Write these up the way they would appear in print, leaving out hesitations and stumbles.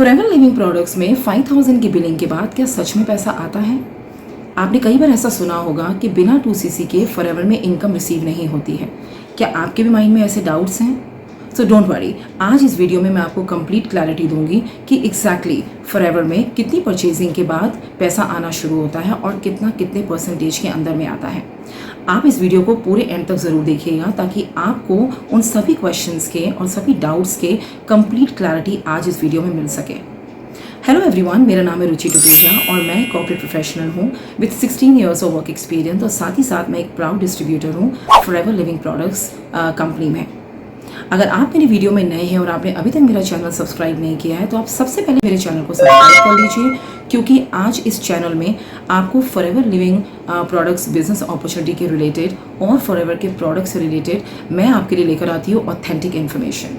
Forever Living products में 5000 की billing के बाद क्या सच में पैसा आता है? आपने कई बार ऐसा सुना होगा कि बिना 2cc के फॉरएवर में इनकम रिसीव नहीं होती है। क्या आपके भी माइंड में ऐसे डाउट्स हैं? सो डोंट वरी, आज इस वीडियो में मैं आपको कंप्लीट क्लैरिटी दूंगी कि एग्जैक्टली फॉरएवर में कितनी परचेजिंग के बाद पैसा आना शुरू होता है और कितने परसेंटेज के अंदर में आता है। आप इस वीडियो को पूरे एंड तक ज़रूर देखिएगा ताकि आपको उन सभी क्वेश्चंस के और सभी डाउट्स के कंप्लीट क्लैरिटी आज इस वीडियो में मिल सके। हेलो एवरीवन, मेरा नाम है रुचि टुटेजा और मैं कॉर्पोरेट प्रोफेशनल हूँ with 16 years of work experience और साथ ही साथ मैं एक प्राउड डिस्ट्रीब्यूटर हूँ फॉरएवर लिविंग प्रोडक्ट्स कंपनी में। अगर आप मेरी वीडियो में नए हैं और आपने अभी तक मेरा चैनल सब्सक्राइब नहीं किया है तो आप सबसे पहले मेरे चैनल को सब्सक्राइब कर लीजिए, क्योंकि आज इस चैनल में आपको Forever Living products business opportunity के रिलेटेड और फॉरएवर के प्रोडक्ट्स से रिलेटेड मैं आपके लिए लेकर आती हूँ authentic information.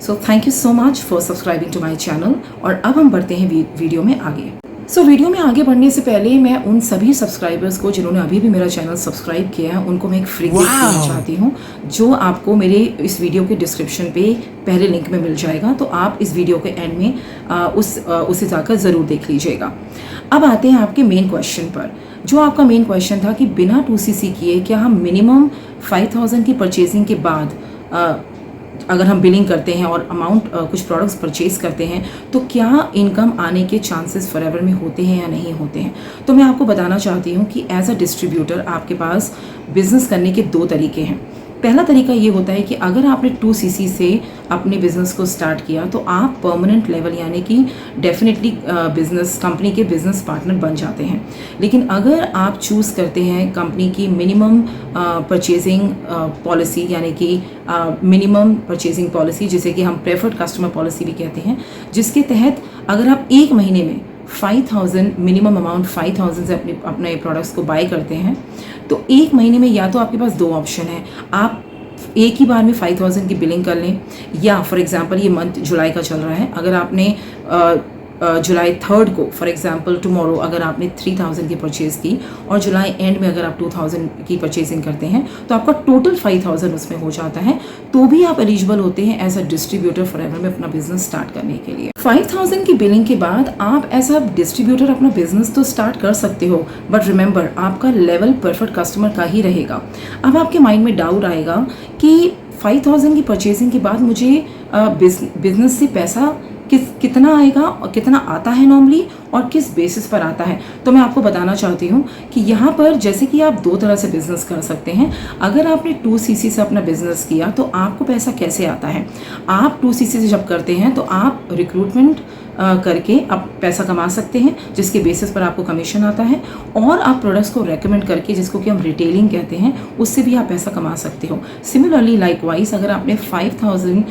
So thank you so much for subscribing to my channel. और अब हम बढ़ते हैं वीडियो में आगे। वीडियो में आगे बढ़ने से पहले मैं उन सभी सब्सक्राइबर्स को जिन्होंने अभी भी मेरा चैनल सब्सक्राइब किया है उनको मैं एक फ्री गिफ्ट देना चाहती हूँ, जो आपको मेरे इस वीडियो के डिस्क्रिप्शन पे पहले लिंक में मिल जाएगा। तो आप इस वीडियो के एंड में उसे जाकर ज़रूर देख लीजिएगा। अब आते हैं आपके मेन क्वेश्चन पर। जो आपका मेन क्वेश्चन था कि बिना 2cc किए क्या हम मिनिमम 5000 की परचेजिंग के बाद अगर हम बिलिंग करते हैं और अमाउंट कुछ प्रोडक्ट्स परचेज करते हैं तो क्या इनकम आने के चांसेस फॉरएवर में होते हैं या नहीं होते हैं। तो मैं आपको बताना चाहती हूँ कि एज अ डिस्ट्रीब्यूटर आपके पास बिजनेस करने के दो तरीके हैं। पहला तरीका ये होता है कि अगर आपने 2cc से अपने बिजनेस को स्टार्ट किया तो आप परमानेंट लेवल यानी कि डेफिनेटली बिजनेस कंपनी के बिजनेस पार्टनर बन जाते हैं। लेकिन अगर आप चूज़ करते हैं कंपनी की मिनिमम परचेजिंग पॉलिसी यानी कि मिनिमम परचेजिंग पॉलिसी, जिसे कि हम प्रेफर्ड कस्टमर पॉलिसी भी कहते हैं, जिसके तहत अगर आप एक महीने में 5000 मिनिमम अमाउंट 5000 से अपने प्रोडक्ट्स को बाय करते हैं तो एक महीने में या तो आपके पास दो ऑप्शन है, आप एक ही बार में 5000 की बिलिंग कर लें, या फॉर एग्जांपल ये मंथ जुलाई का चल रहा है, अगर आपने जुलाई 3 को फॉर एग्जांपल टुमारो अगर आपने 3000 की परचेज़ की और जुलाई एंड में अगर आप 2000 की परचेजिंग करते हैं तो आपका टोटल 5000 उसमें हो जाता है, तो भी आप एलिजिबल होते हैं एज अ डिस्ट्रीब्यूटर फॉरएवर में अपना बिजनेस स्टार्ट करने के लिए। 5000 की बिलिंग के बाद आप एज अ डिस्ट्रीब्यूटर अपना बिजनेस तो स्टार्ट कर सकते हो, बट रिमेंबर आपका लेवल परफेक्ट कस्टमर का ही रहेगा। अब आपके माइंड में डाउट आएगा कि 5000 की परचेजिंग के बाद मुझे बिजनेस से पैसा कितना आएगा और कितना आता है नॉर्मली और किस बेसिस पर आता है। तो मैं आपको बताना चाहती हूँ कि यहाँ पर जैसे कि आप दो तरह से बिजनेस कर सकते हैं। अगर आपने 2cc से अपना बिजनेस किया तो आपको पैसा कैसे आता है। आप 2cc से जब करते हैं तो आप रिक्रूटमेंट करके आप पैसा कमा सकते हैं, जिसके बेसिस पर आपको कमीशन आता है, और आप प्रोडक्ट्स को रेकमेंड करके, जिसको कि हम रिटेलिंग कहते हैं, उससे भी आप पैसा कमा सकते हो। सिमिलरली लाइकवाइज अगर आपने 5000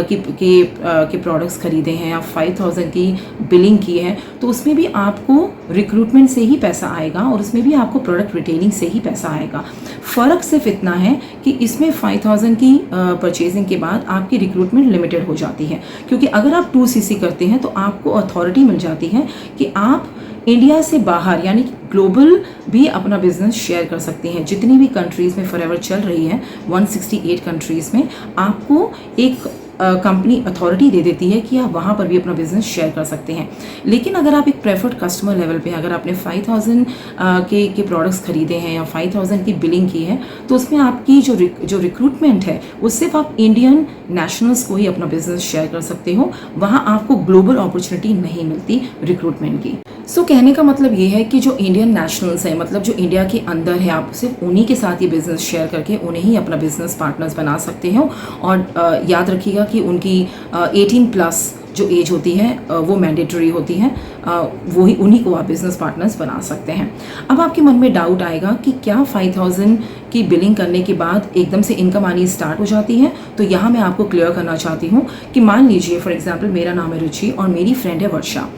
के प्रोडक्ट्स खरीदे हैं या 5000 की बिलिंग की है तो उसमें भी आपको रिक्रूटमेंट से ही पैसा आएगा और उसमें भी आपको प्रोडक्ट रिटेलिंग से ही पैसा आएगा। फ़र्क सिर्फ इतना है कि इसमें 5000 की परचेजिंग के बाद आपकी रिक्रूटमेंट लिमिटेड हो जाती है, क्योंकि अगर आप 2cc करते हैं तो आपको अथॉरिटी मिल जाती है कि आप इंडिया से बाहर यानी कि ग्लोबल भी अपना बिजनेस शेयर कर सकते हैं। जितनी भी कंट्रीज़ में फॉरएवर चल रही है 168 कंट्रीज़ में आपको एक कंपनी अथॉरिटी दे देती है कि आप वहाँ पर भी अपना बिजनेस शेयर कर सकते हैं। लेकिन अगर आप एक प्रेफर्ड कस्टमर लेवल पे अगर आपने 5000 के प्रोडक्ट्स खरीदे हैं या 5000 की बिलिंग की है तो उसमें आपकी जो रिक्रूटमेंट है वो सिर्फ आप इंडियन नेशनल्स को ही अपना बिजनेस शेयर कर सकते हो, वहाँ आपको ग्लोबल अपॉर्चुनिटी नहीं मिलती रिक्रूटमेंट की। सो कहने का मतलब ये है कि जो इंडियन नेशनल्स हैं, मतलब जो इंडिया के अंदर है, आप सिर्फ उन्हीं के साथ ये बिज़नेस शेयर करके उन्हें ही अपना बिजनेस पार्टनर्स बना सकते हो। और याद रखिएगा कि उनकी 18+ जो एज होती है वो मैंडेटरी होती है, उन्हीं को आप बिज़नेस पार्टनर्स बना सकते हैं। अब आपके मन में डाउट आएगा कि क्या 5000 की बिलिंग करने के बाद एकदम से इनकम आनी स्टार्ट हो जाती है। तो यहाँ मैं आपको क्लियर करना चाहती हूँ कि मान लीजिए फॉर एग्जांपल मेरा नाम है रुचि और मेरी फ्रेंड है वर्षा।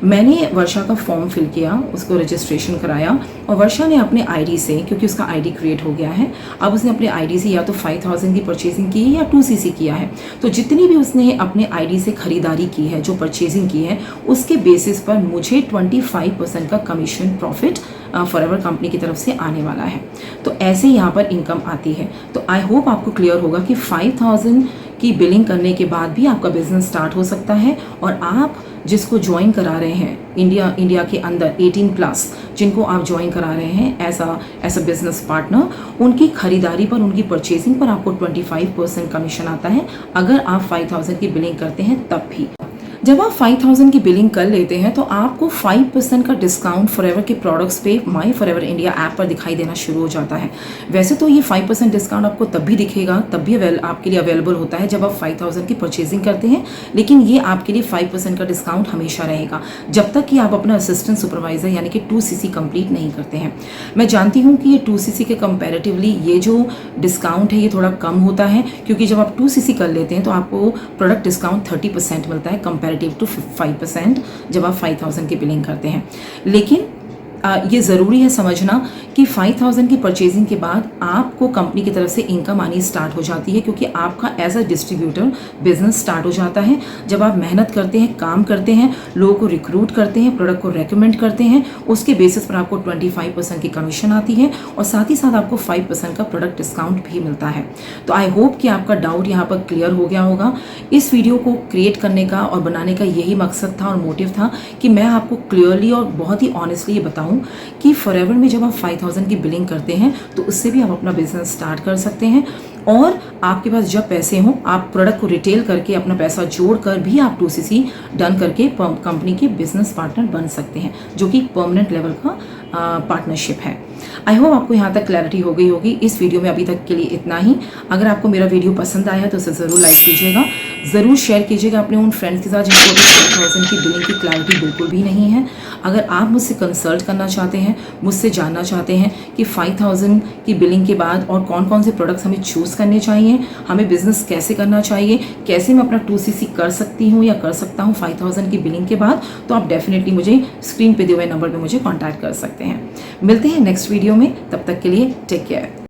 मैंने वर्षा का फॉर्म फिल किया, उसको रजिस्ट्रेशन कराया और वर्षा ने अपने आईडी से, क्योंकि उसका आईडी क्रिएट हो गया है, अब उसने अपने आईडी से या तो 5000 की परचेजिंग की है या 2cc किया है। तो जितनी भी उसने अपने आईडी से खरीदारी की है, जो परचेजिंग की है, उसके बेसिस पर मुझे 25% का कमीशन प्रॉफिट फॉरएवर कंपनी की तरफ से आने वाला है। तो ऐसे यहाँ पर इनकम आती है। तो आई होप आपको क्लियर होगा कि 5000 की बिलिंग करने के बाद भी आपका बिजनेस स्टार्ट हो सकता है और आप जिसको ज्वाइन करा रहे हैं इंडिया के अंदर 18+ जिनको आप ज्वाइन करा रहे हैं एज अ बिजनेस पार्टनर, उनकी खरीदारी पर, उनकी परचेजिंग पर आपको 25% कमीशन आता है अगर आप 5000 की बिलिंग करते हैं तब भी। जब आप 5000 की बिलिंग कर लेते हैं तो आपको 5% का डिस्काउंट फॉरएवर के प्रोडक्ट्स पे माई फॉरएवर इंडिया ऐप पर दिखाई देना शुरू हो जाता है। वैसे तो ये 5% डिस्काउंट आपको तब भी दिखेगा, तब भी आपके लिए अवेलेबल होता है जब आप 5000 की परचेजिंग करते हैं, लेकिन ये आपके लिए 5% का डिस्काउंट हमेशा रहेगा जब तक कि आप अपना असिस्टेंट सुपरवाइजर यानी कि 2cc कंप्लीट नहीं करते हैं। मैं जानती हूँ कि ये 2cc के कंपेरेटिवली ये जो डिस्काउंट है ये थोड़ा कम होता है, क्योंकि जब आप 2cc कर लेते हैं तो आपको प्रोडक्ट डिस्काउंट 30% मिलता है कंपेरेटिव टू 5% जब आप 5000 की बिलिंग करते हैं। लेकिन ये ज़रूरी है समझना कि 5000 की परचेजिंग के बाद आपको कंपनी की तरफ से इनकम आनी स्टार्ट हो जाती है, क्योंकि आपका as a distributor business start हो जाता है। जब आप मेहनत करते हैं, काम करते हैं, लोगों को रिक्रूट करते हैं, प्रोडक्ट को रेकमेंड करते हैं, उसके बेसिस पर आपको 25% की कमीशन आती है और साथ ही साथ आपको 5% का प्रोडक्ट डिस्काउंट भी मिलता है। तो आई होप कि आपका डाउट यहाँ पर क्लियर हो गया होगा। इस वीडियो को क्रिएट करने का और बनाने का यही मकसद था और मोटिव था कि मैं आपको क्लियरली और बहुत ही ऑनेस्टली ये बताऊँ कि फॉरएवर में जब आप 5000 की बिलिंग करते हैं तो उससे भी आप अपना बिजनेस स्टार्ट कर सकते हैं, और आपके पास जब पैसे हों आप प्रोडक्ट को रिटेल करके अपना पैसा जोड़कर भी आप 2cc डन करके कंपनी के बिजनेस पार्टनर बन सकते हैं, जो कि परमानेंट लेवल का पार्टनरशिप है। आई होप आपको यहाँ तक क्लैरिटी हो गई होगी। इस वीडियो में अभी तक के लिए इतना ही। अगर आपको मेरा वीडियो पसंद आया तो उसे ज़रूर लाइक कीजिएगा, ज़रूर शेयर कीजिएगा अपने उन फ्रेंड्स के साथ जिनको अभी 5000 की बिलिंग की क्लैरिटी बिल्कुल भी नहीं है। अगर आप मुझसे कंसल्ट करना चाहते हैं, मुझसे जानना चाहते हैं कि 5000 की बिलिंग के बाद और कौन कौन से प्रोडक्ट्स हमें चूज़ करने चाहिए, हमें बिजनेस कैसे करना चाहिए, कैसे मैं अपना 2cc कर सकती हूँ या कर सकता हूँ 5000 की बिलिंग के बाद, तो आप डेफिनेटली मुझे स्क्रीन पे दिए हुए नंबर पे मुझे कॉन्टैक्ट कर सकते हैं। मिलते हैं नेक्स्ट वीडियो में, तब तक के लिए टेक केयर।